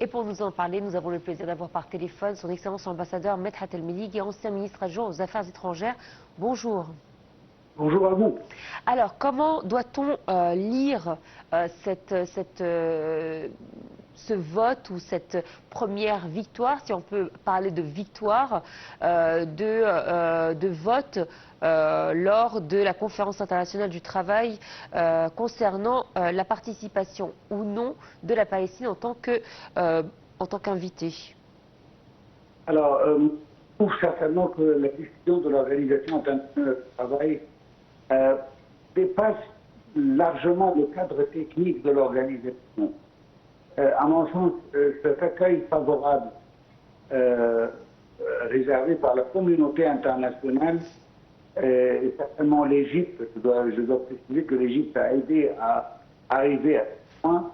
Et pour nous en parler, nous avons le plaisir d'avoir par téléphone son Excellence l'ambassadeur Medhat El-Meligui, ancien ministre adjoint aux Affaires étrangères. Bonjour. Bonjour à vous. Alors, comment doit-on lire ce vote ou cette première victoire, si on peut parler de victoire, de vote lors de la conférence internationale du travail concernant la participation ou non de la Palestine en tant qu'invité? Alors, je trouve certainement que la décision de l'Organisation internationale du travail dépasse largement le cadre technique de l'organisation. À mon sens, cet accueil favorable réservé par la communauté internationale, et certainement l'Égypte, je dois préciser que l'Égypte a aidé à arriver à ce point,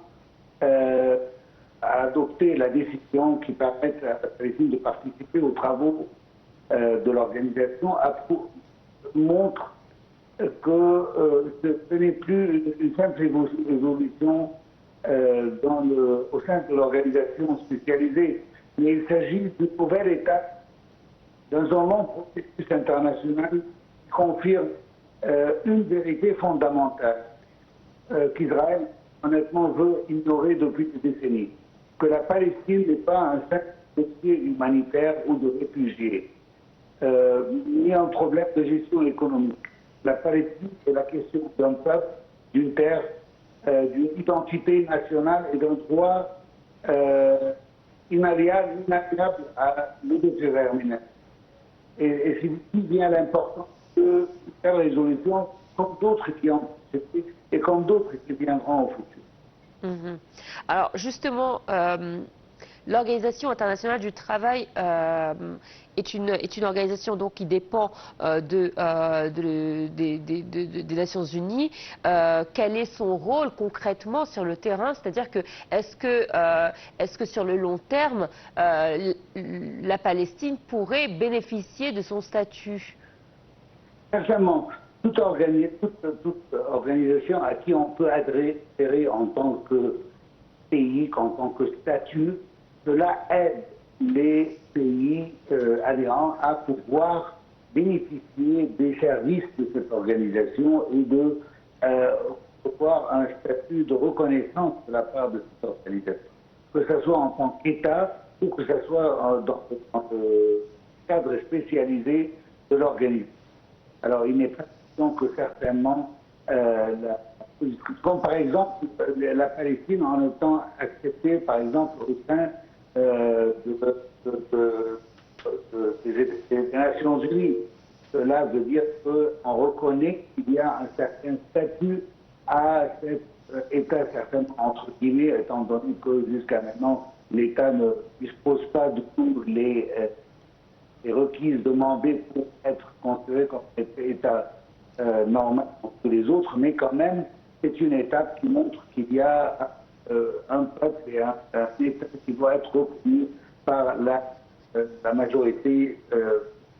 à adopter la décision qui permet à la Palestine de participer aux travaux de l'organisation, montre que ce n'est plus une simple évolution au sein de l'organisation spécialisée, mais il s'agit d'une nouvelle étape dans un long processus international qui confirme une vérité fondamentale qu'Israël, honnêtement, veut ignorer depuis des décennies, que la Palestine n'est pas un simple dossier humanitaire ou de réfugiés, ni un problème de gestion économique. La Palestine, c'est la question d'un peuple, d'une terre, d'une identité nationale et d'un droit inaliénable à l'autodétermination. Et c'est ici bien l'importance de faire les résolutions comme d'autres qui ont été et comme d'autres qui viendront au futur. Alors justement, l'Organisation internationale du travail est une organisation donc qui dépend des Nations Unies. Quel est son rôle concrètement sur le terrain? C'est-à-dire que est-ce que sur le long terme, la Palestine pourrait bénéficier de son statut? Certainement. Toute organisation à qui on peut adhérer en tant que pays, en tant que statut, cela aide les pays adhérents à pouvoir bénéficier des services de cette organisation et de avoir un statut de reconnaissance de la part de cette organisation. Que ce soit en tant qu'État ou que ce soit dans le cadre spécialisé de l'organisation. Alors, il n'est pas question que certainement, comme par exemple la Palestine en étant acceptée, par exemple, au sein des Nations Unies. Cela veut dire qu'on reconnaît qu'il y a un certain statut à cet État, certainement entre guillemets, étant donné que jusqu'à maintenant, l'État ne dispose pas de tous les requises demandées pour être considéré comme un État normal pour tous les autres, mais quand même, c'est une étape qui montre qu'il y a un peuple et un État qui doit être reconnu par la majorité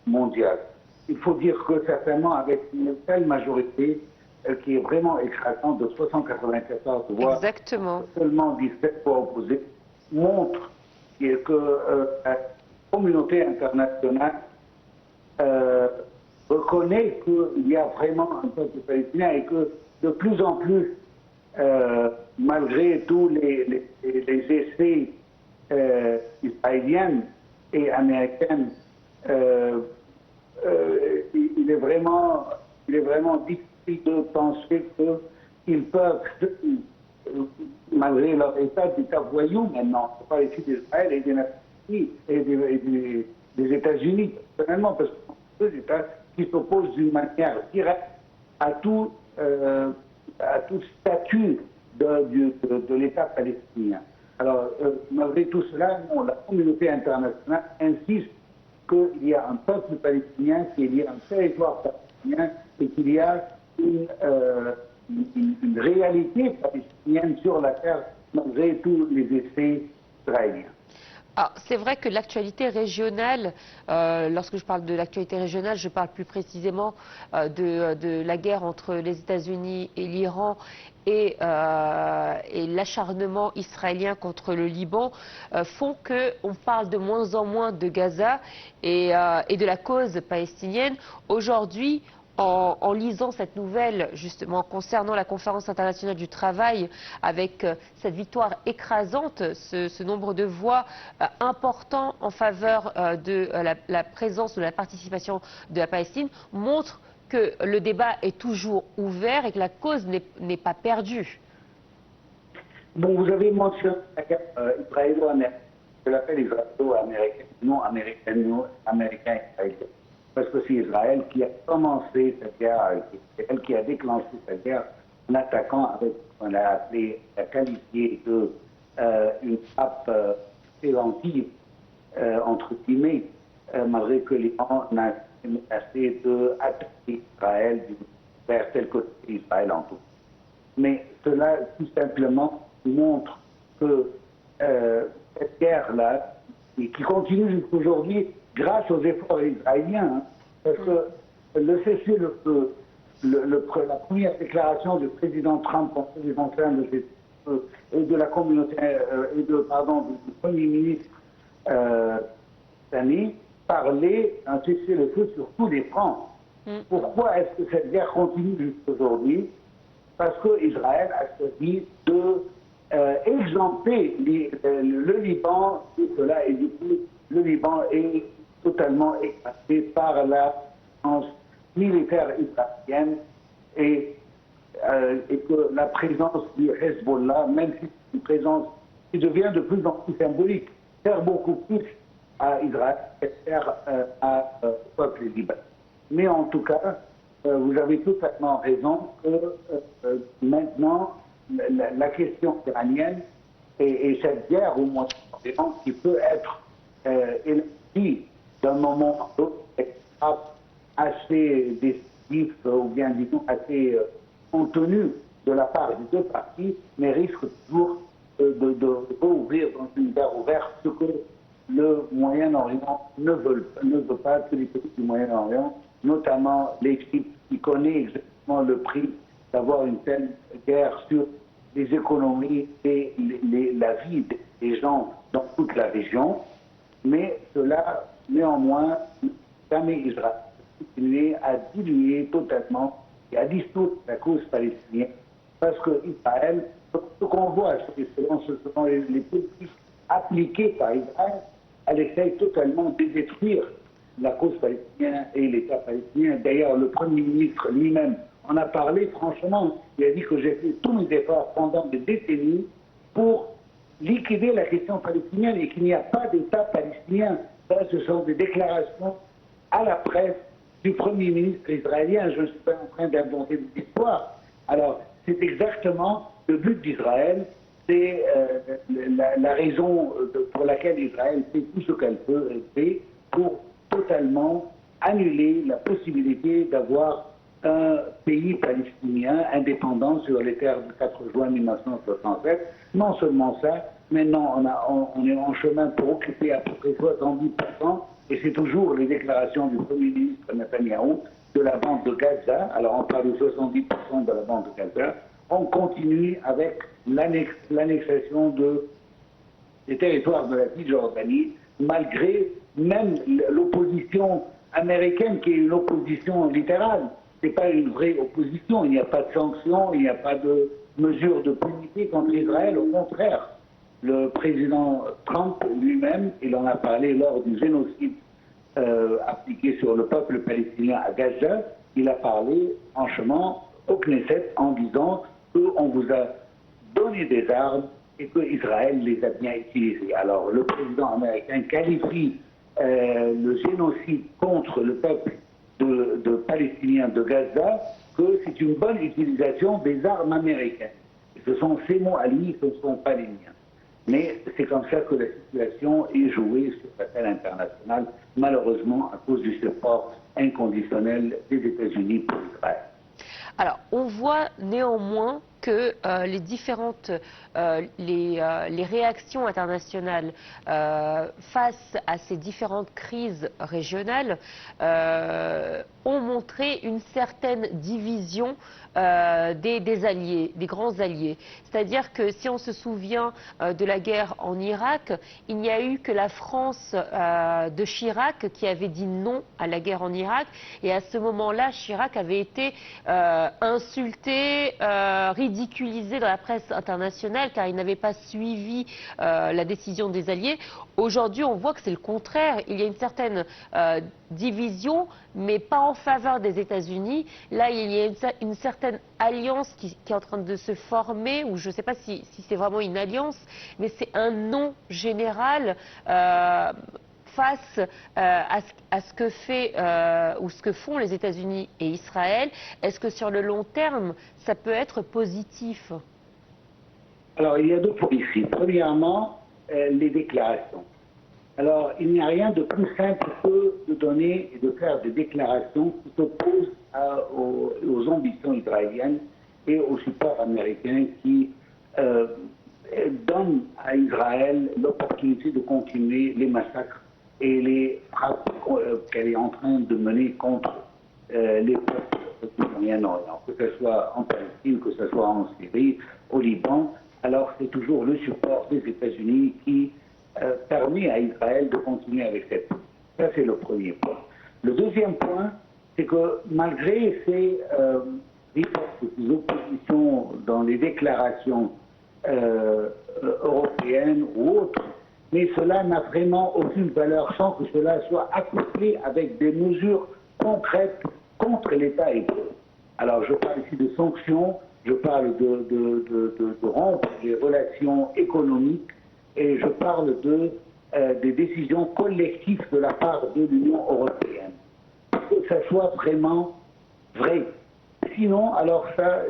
mondiale. Il faut dire que certainement, avec une telle majorité qui est vraiment écrasante de 394 voix, Exactement. Seulement 17 voix opposées, montre que la communauté internationale reconnaît qu'il y a vraiment un peuple palestinien et que de plus en plus, malgré tous les essais israéliens et américains, il est vraiment difficile de penser qu'ils peuvent, malgré leur état d'État voyou maintenant, c'est pas ici d'Israël et des Nations Unies et des États-Unis, personnellement, parce que ce sont deux États qui s'opposent d'une manière directe à tout statut de l'État palestinien. Alors, malgré tout cela, la communauté internationale insiste qu'il y a un peuple palestinien, qu'il y a un territoire palestinien et qu'il y a une réalité palestinienne sur la terre malgré tous les essais israéliens. Ah, c'est vrai que l'actualité régionale, lorsque je parle de l'actualité régionale, je parle plus précisément de la guerre entre les États-Unis et l'Iran et l'acharnement israélien contre le Liban, font qu'on parle de moins en moins de Gaza et de la cause palestinienne. Aujourd'hui, en lisant cette nouvelle, justement, concernant la conférence internationale du travail, avec cette victoire écrasante, ce nombre de voix important en faveur de la présence, de la participation de la Palestine, montre que le débat est toujours ouvert et que la cause n'est pas perdue. Bon, vous avez mentionné la guerre israélo-américaine, je l'appelle israélo-américaine, non américain-israélien. Parce que c'est Israël qui a commencé cette guerre, c'est elle qui a déclenché cette guerre en attaquant avec ce qu'on a qualifié de une frappe préventive, entre guillemets, malgré que l'Iran n'a menacé d'attaquer Israël vers tel côté Israël en tout. Mais cela, tout simplement, montre que cette guerre-là, qui continue jusqu'aujourd'hui, grâce aux efforts israéliens, hein, parce que le cessez-le-feu, la première déclaration du président Trump en 2021 de cessez-le-feu et de la communauté du Premier ministre cette année parlait d'un cessez-le-feu sur tous les fronts. Pourquoi est-ce que cette guerre continue jusqu'aujourd'hui? Parce qu'Israël a choisi de exempter le Liban de cela, et du coup, le Liban est totalement écrasé par la présence militaire israélienne et que la présence du Hezbollah, même si c'est une présence qui devient de plus en plus symbolique, sert beaucoup plus à Israël et sert au peuple libanais. Mais en tout cas, vous avez totalement raison que maintenant, la question iranienne et cette guerre au Moyen-Orient qui peut être élargie d'un moment à l'autre, assez décisif ou bien disons assez contenu de la part des deux parties, mais risque toujours de rouvrir dans une guerre ouverte, ce que le Moyen-Orient ne veut pas, tous les pays du Moyen-Orient, notamment l'Égypte, qui connaît exactement le prix d'avoir une telle guerre sur les économies et la vie des gens dans toute la région. Mais cela, néanmoins, jamais Israël continuer à diluer totalement et à dissoudre la cause palestinienne. Parce que Israël, ce qu'on voit, selon les politiques appliquées par Israël, elle essaye totalement de détruire la cause palestinienne et l'État palestinien. D'ailleurs, le Premier ministre lui-même en a parlé franchement. Il a dit que j'ai fait tous mes efforts pendant des décennies pour liquider la question palestinienne et qu'il n'y a pas d'État palestinien. Ça, ce sont des déclarations à la presse du Premier ministre israélien. Je ne suis pas en train d'inventer des histoires. Alors, c'est exactement le but d'Israël. C'est la raison pour laquelle Israël fait tout ce qu'elle peut faire pour totalement annuler la possibilité d'avoir un pays palestinien indépendant sur les terres du 4 juin 1967. Non seulement ça, maintenant on est en chemin pour occuper à peu près 70%, et c'est toujours les déclarations du Premier ministre Netanyahou de la bande de Gaza. Alors on parle de 70% de la bande de Gaza. On continue avec l'annexation des territoires de la Cisjordanie, malgré même l'opposition américaine qui est une opposition littérale. Ce n'est pas une vraie opposition, il n'y a pas de sanctions, il n'y a pas de mesures de punité contre Israël, au contraire. Le président Trump lui-même, il en a parlé lors du génocide appliqué sur le peuple palestinien à Gaza, il a parlé franchement au Knesset en disant qu'on vous a donné des armes et que Israël les a bien utilisées. Alors le président américain qualifie le génocide contre le peuple de Palestiniens de Gaza que c'est une bonne utilisation des armes américaines. Et ce sont ses mots à lui, ce ne sont pas les miens. Mais c'est comme ça que la situation est jouée sur la scène internationale, malheureusement à cause du support inconditionnel des États-Unis pour Israël. Alors, on voit néanmoins que les différentes les réactions internationales face à ces différentes crises régionales ont montré une certaine division des alliés, des grands alliés. C'est-à-dire que si on se souvient de la guerre en Irak, il n'y a eu que la France de Chirac qui avait dit non à la guerre en Irak. Et à ce moment-là, Chirac avait été insulté, ridiculisé dans la presse internationale car il n'avait pas suivi la décision des alliés. Aujourd'hui, on voit que c'est le contraire. Il y a une certaine division, mais pas en faveur des États-Unis. Là, il y a une certaine alliance qui est en train de se former, ou je ne sais pas si c'est vraiment une alliance, mais c'est un non général face à ce que fait ou ce que font les États-Unis et Israël. Est-ce que sur le long terme, ça peut être positif? Alors, il y a deux points ici. Premièrement, les déclarations. Alors, il n'y a rien de plus simple que de donner et de faire des déclarations qui s'opposent aux ambitions israéliennes et au support américain qui donnent à Israël l'opportunité de continuer les massacres et les frappes qu'elle est en train de mener contre les peuples du Moyen-Orient, que ce soit en Palestine, que ce soit en Syrie, au Liban. Alors c'est toujours le support des États-Unis qui permet à Israël de continuer avec cette politique. Ça, c'est le premier point. Le deuxième point, c'est que malgré ces ripostes, ces oppositions dans les déclarations européennes ou autres, mais cela n'a vraiment aucune valeur sans que cela soit accouplé avec des mesures concrètes contre l'État hébreu. Alors je parle ici de sanctions, je parle de rompre les relations économiques et je parle des décisions collectives de la part de l'Union européenne. Pour que ça soit vraiment vrai. Sinon, alors ça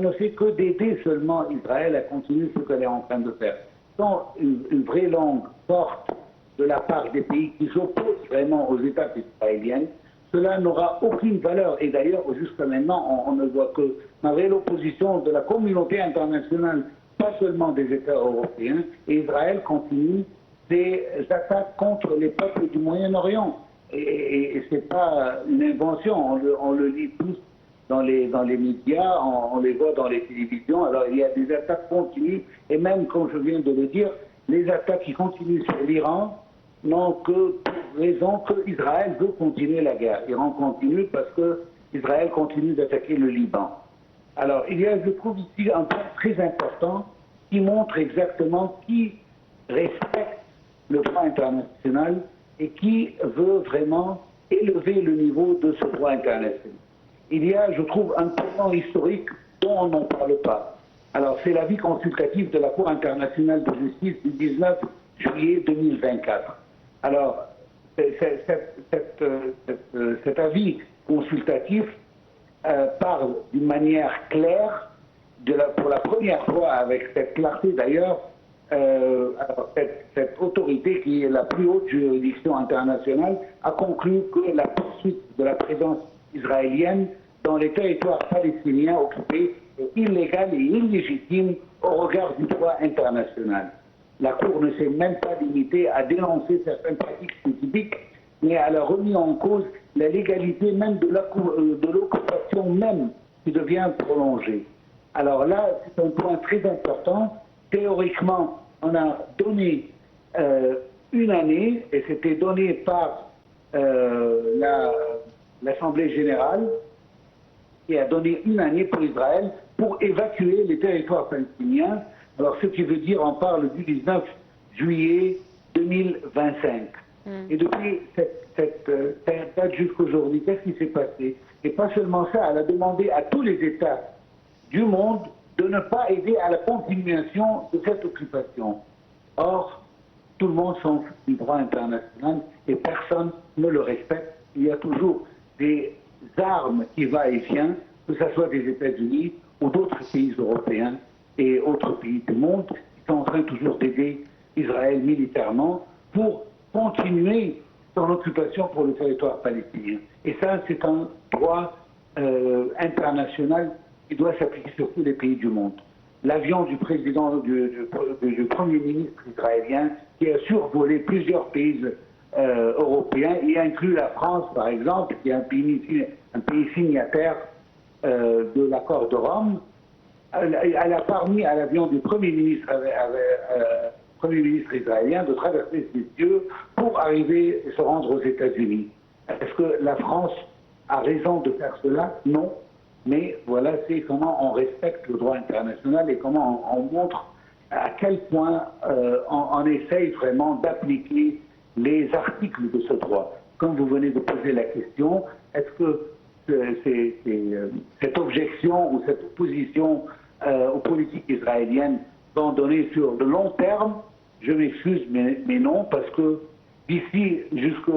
ne fait que d'aider seulement Israël à continuer ce qu'elle est en train de faire. Sans une vraie langue forte de la part des pays qui s'opposent vraiment aux étapes israéliennes, cela n'aura aucune valeur. Et d'ailleurs, jusqu'à maintenant, on ne voit que, malgré l'opposition de la communauté internationale, pas seulement des États européens, et Israël continue ses attaques contre les peuples du Moyen-Orient. Et ce n'est pas une invention, on le lit tous dans les médias, on les voit dans les télévisions. Alors il y a des attaques continues, et même, comme je viens de le dire, les attaques qui continuent sur l'Iran n'ont que pour raison qu'Israël veut continuer la guerre. L'Iran continue parce qu'Israël continue d'attaquer le Liban. Alors il y a, je trouve ici, un point très important qui montre exactement qui respecte le droit international et qui veut vraiment élever le niveau de ce droit international. Il y a, je trouve, un tournant historique dont on n'en parle pas. Alors, c'est l'avis consultatif de la Cour internationale de justice du 19 juillet 2024. Alors, cet avis consultatif parle d'une manière claire, pour la première fois, avec cette clarté d'ailleurs, cette autorité qui est la plus haute juridiction internationale a conclu que la poursuite de la présence israélienne dans les territoires palestiniens occupés est illégale et illégitime au regard du droit international. La Cour ne s'est même pas limitée à dénoncer certaines pratiques spécifiques, mais elle a remis en cause la légalité même de l'occupation même qui devient prolongée. Alors là, c'est un point très important. Théoriquement, on a donné une année, et c'était donné par l'Assemblée générale, qui a donné une année pour Israël pour évacuer les territoires palestiniens. Alors, ce qui veut dire, on parle du 19 juillet 2025. Et depuis cette date jusqu'aujourd'hui, qu'est-ce qui s'est passé? Et pas seulement ça, elle a demandé à tous les États du monde de ne pas aider à la continuation de cette occupation. Or, tout le monde s'en fout du droit international et personne ne le respecte. Il y a toujours des armes qui va et vient, que ce soit des États-Unis ou d'autres pays européens et autres pays du monde, qui sont en train toujours d'aider Israël militairement pour continuer son occupation pour le territoire palestinien. Et ça, c'est un droit international qui doit s'appliquer sur tous les pays du monde. L'avion du président, du Premier ministre israélien, qui a survolé plusieurs pays européens, y inclut la France, par exemple, qui est un pays signataire de l'accord de Rome. Elle a permis à l'avion du Premier ministre israélien de traverser ses cieux pour arriver et se rendre aux États-Unis. Est-ce que la France a raison de faire cela? Non. Mais voilà, c'est comment on respecte le droit international et comment on montre à quel point on essaye vraiment d'appliquer les articles de ce droit. Comme vous venez de poser la question, est-ce que cette objection ou cette opposition aux politiques israéliennes vont donner sur le long terme? Je m'excuse, mais non, parce que d'ici jusqu'à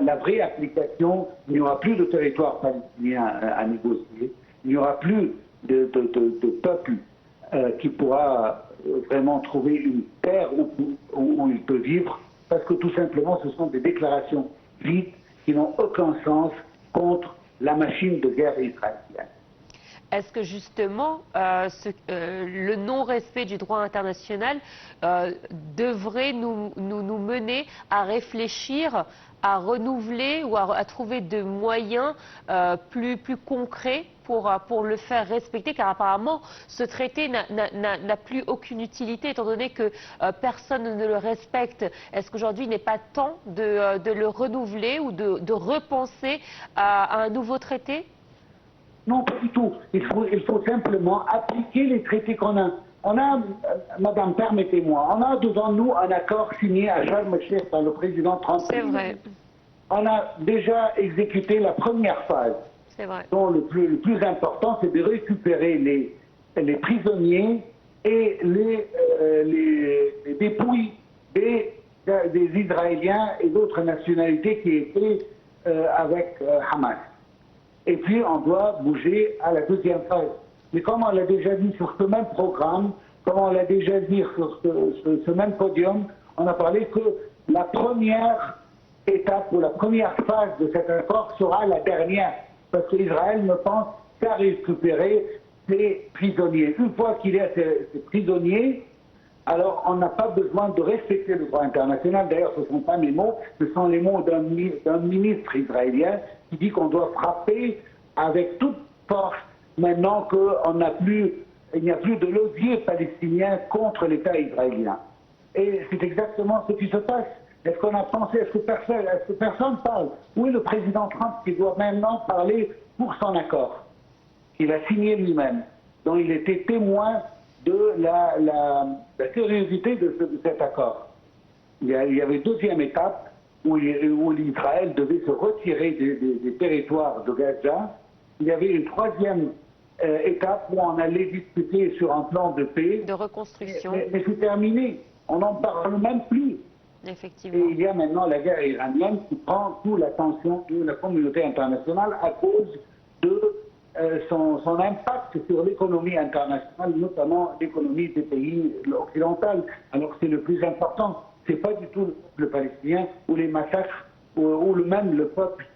la vraie application, il n'y aura plus de territoire palestinien à négocier. Il n'y aura plus de peuple qui pourra vraiment trouver une terre où il peut vivre, parce que tout simplement ce sont des déclarations vides qui n'ont aucun sens contre la machine de guerre israélienne. Est-ce que justement le non-respect du droit international devrait nous mener à réfléchir, à renouveler ou à trouver de moyens plus concrets pour le faire respecter, car apparemment ce traité n'a plus aucune utilité étant donné que personne ne le respecte. Est-ce qu'aujourd'hui il n'est pas temps de le renouveler ou de repenser à un nouveau traité? Non, pas du tout. Il faut simplement appliquer les traités qu'on a. Madame, permettez-moi, on a devant nous un accord signé à Sharm el-Sheikh par le président Trump. C'est vrai. On a déjà exécuté la première phase. C'est vrai. Donc le plus important, c'est de récupérer les prisonniers et les dépouilles des Israéliens et d'autres nationalités qui étaient avec Hamas. Et puis, on doit bouger à la deuxième phase. Mais comme on l'a déjà dit sur ce même programme, comme on l'a déjà dit sur ce même podium, on a parlé que la première étape ou la première phase de cet accord sera la dernière. Parce qu'Israël ne pense qu'à récupérer ses prisonniers. Une fois qu'il y a ces prisonniers, alors on n'a pas besoin de respecter le droit international. D'ailleurs, ce ne sont pas mes mots, ce sont les mots d'un ministre israélien qui dit qu'on doit frapper avec toute force maintenant qu'il n'y a plus de levier palestinien contre l'État israélien. Et c'est exactement ce qui se passe. Est-ce qu'on a pensé, est-ce que personne parle? Où est le président Trump qui doit maintenant parler pour son accord qu'il a signé lui-même, dont il était témoin de la sérieuxité de cet accord? Il y avait une deuxième étape où l'Israël devait se retirer des territoires de Gaza. Il y avait une troisième étape où on allait discuter sur un plan de paix. De reconstruction. Mais c'est terminé. On n'en parle même plus. Effectivement. Et il y a maintenant la guerre iranienne qui prend toute l'attention de la communauté internationale à cause de son impact sur l'économie internationale, notamment l'économie des pays occidentaux. Alors c'est le plus important. C'est pas du tout le palestinien ou les massacres ou même le peuple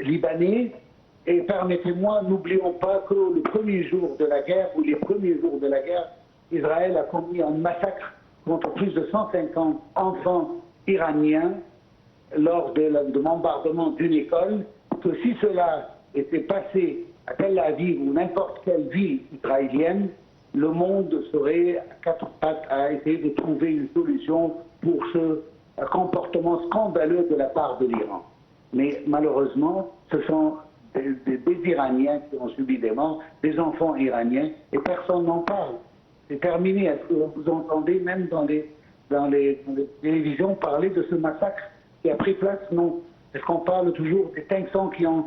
libanais. Et permettez-moi, n'oublions pas que le premier jour de la guerre ou les premiers jours de la guerre, Israël a commis un massacre contre plus de 150 enfants iraniens lors de bombardement d'une école, que si cela était passé à Tel Aviv ou n'importe quelle ville israélienne, le monde serait à quatre pattes à essayer de trouver une solution pour ce comportement scandaleux de la part de l'Iran. Mais malheureusement, ce sont des Iraniens qui ont subi des morts, des enfants iraniens, et personne n'en parle. C'est terminé. Est-ce que vous entendez même dans les télévisions parler de ce massacre qui a pris place? Non. Est-ce qu'on parle toujours des 500 qui ont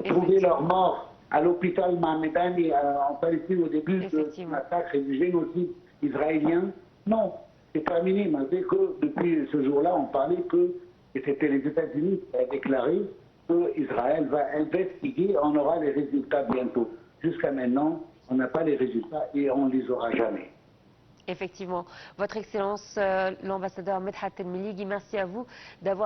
trouvé leur mort à l'hôpital Mahmedani en Palestine au début de ce massacre et du génocide israélien? Non. C'est terminé. Malgré que depuis ce jour-là, on parlait que c'était les États-Unis qui avaient déclaré qu'Israël va investiguer, on aura les résultats bientôt. Jusqu'à maintenant, on n'a pas les résultats et on ne les aura jamais. Effectivement. Votre Excellence, l'ambassadeur Medhat El Mellighi, merci à vous d'avoir